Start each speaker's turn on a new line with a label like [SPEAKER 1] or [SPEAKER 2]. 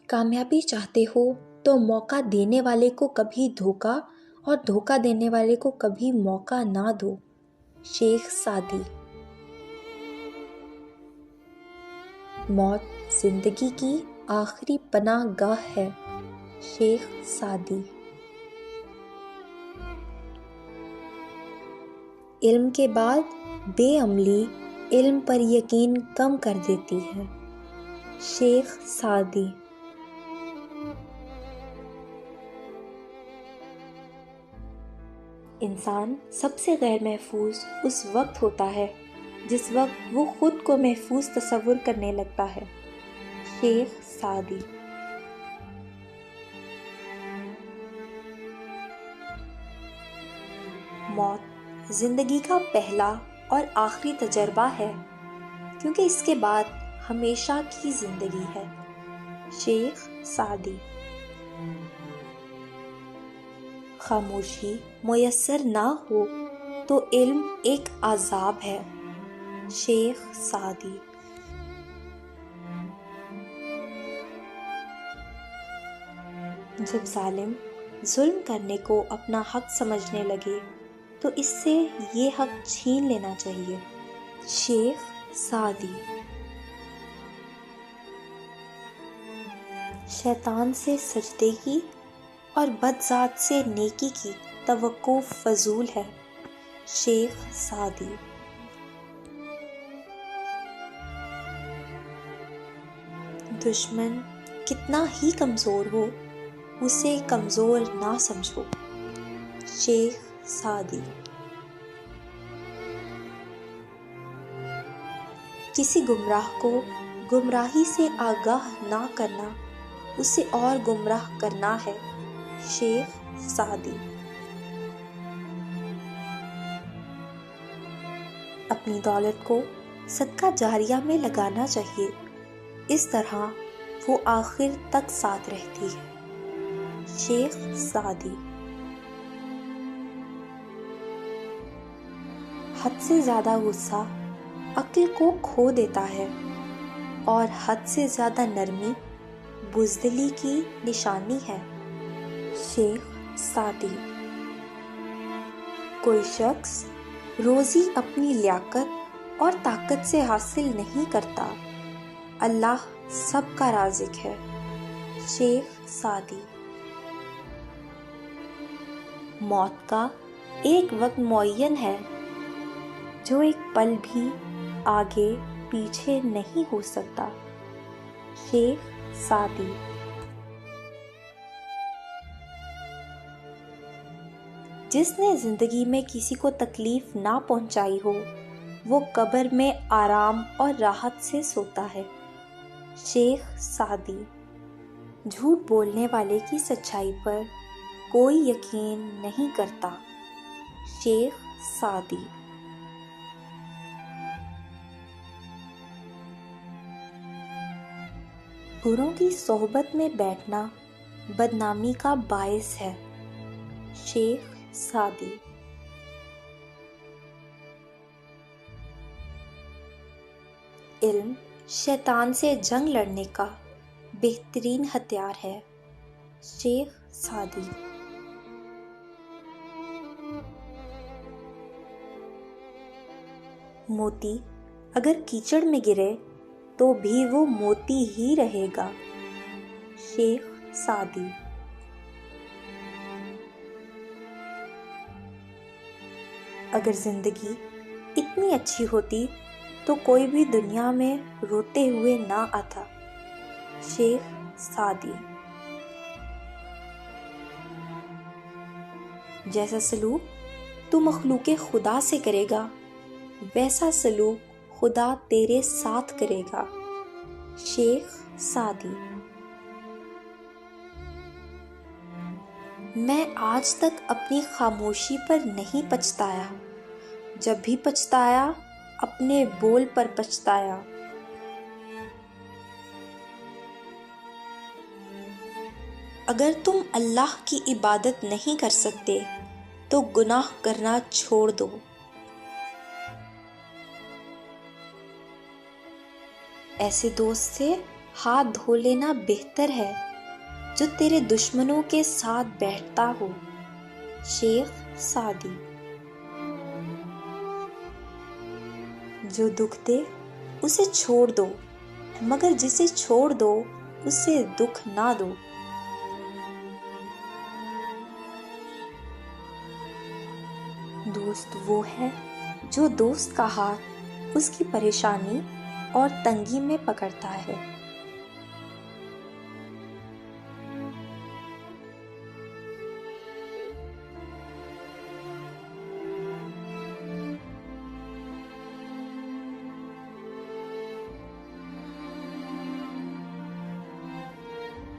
[SPEAKER 1] کامیابی چاہتے ہو تو موقع دینے والے کو کبھی دھوکا اور دھوکا دینے والے کو کبھی موقع نہ دو۔ شیخ سعدی۔ موت زندگی کی آخری پناہ گاہ ہے۔ شیخ سعدی۔ علم کے بعد بے عملی علم پر یقین کم کر دیتی ہے۔ شیخ سعدی۔ انسان سب سے غیر محفوظ اس وقت ہوتا ہے جس وقت وہ خود کو محفوظ تصور کرنے لگتا ہے۔ شیخ سعدی۔ موت زندگی کا پہلا اور آخری تجربہ ہے کیونکہ اس کے بعد ہمیشہ کی زندگی ہے۔ شیخ سعدی۔ خاموشی میسر نہ ہو تو علم ایک عذاب ہے۔ شیخ سعدی۔ جب ظالم ظلم کرنے کو اپنا حق سمجھنے لگے تو اس سے یہ حق چھین لینا چاہیے۔ شیخ سعدی۔ شیطان سے سجدے کی اور بدذات سے نیکی کی توقع فضول ہے۔ شیخ سعدی۔ دشمن کتنا ہی کمزور ہو اسے کمزور نہ سمجھو۔ شیخ سعدی۔ کسی گمراہ کو گمراہی سے آگاہ نہ کرنا اسے اور گمراہ کرنا ہے۔ شیخ سعدی۔ اپنی دولت کو صدقہ جاریہ میں لگانا چاہیے، اس طرح وہ آخر تک ساتھ رہتی ہے۔ شیخ سعدی۔ حد سے زیادہ غصہ عقل کو کھو دیتا ہے اور حد سے زیادہ نرمی بزدلی کی نشانی ہے۔ شیخ سعدی۔ کوئی شخص روزی اپنی لیاقت اور طاقت سے حاصل نہیں کرتا، اللہ سب کا رازق ہے۔ شیخ سعدی۔ موت کا ایک وقت معین ہے جو ایک پل بھی آگے پیچھے نہیں ہو سکتا۔ شیخ سعدی۔ جس نے زندگی میں کسی کو تکلیف نہ پہنچائی ہو وہ قبر میں آرام اور راحت سے سوتا ہے۔ شیخ سعدی۔ جھوٹ بولنے والے کی سچائی پر کوئی یقین نہیں کرتا۔ شیخ سعدی۔ بروں کی صحبت میں بیٹھنا بدنامی کا باعث ہے۔ شیخ سعدی۔ علم شیطان سے جنگ لڑنے کا بہترین ہتھیار ہے۔ شیخ سعدی۔ موتی اگر کیچڑ میں گرے تو بھی وہ موتی ہی رہے گا۔ شیخ سعدی۔ اگر زندگی اتنی اچھی ہوتی تو کوئی بھی دنیا میں روتے ہوئے نہ آتا۔ شیخ سعدی۔ جیسا سلوک تو مخلوق خدا سے کرے گا ویسا سلوک خدا تیرے ساتھ کرے گا۔ شیخ سعدی۔ میں آج تک اپنی خاموشی پر نہیں پچھتایا، جب بھی پچھتایا اپنے بول پر پچھتایا۔ اگر تم اللہ کی عبادت نہیں کر سکتے تو گناہ کرنا چھوڑ دو۔ ایسے دوست سے ہاتھ دھو لینا بہتر ہے جو تیرے دشمنوں کے ساتھ بیٹھتا ہو۔ شیخ سعدی۔ جو دکھ دے اسے چھوڑ دو، مگر جسے چھوڑ دو اسے دکھ نہ دو۔ دوست وہ ہے جو دوست کا ہاتھ اس کی پریشانی اور تنگی میں پکڑتا ہے۔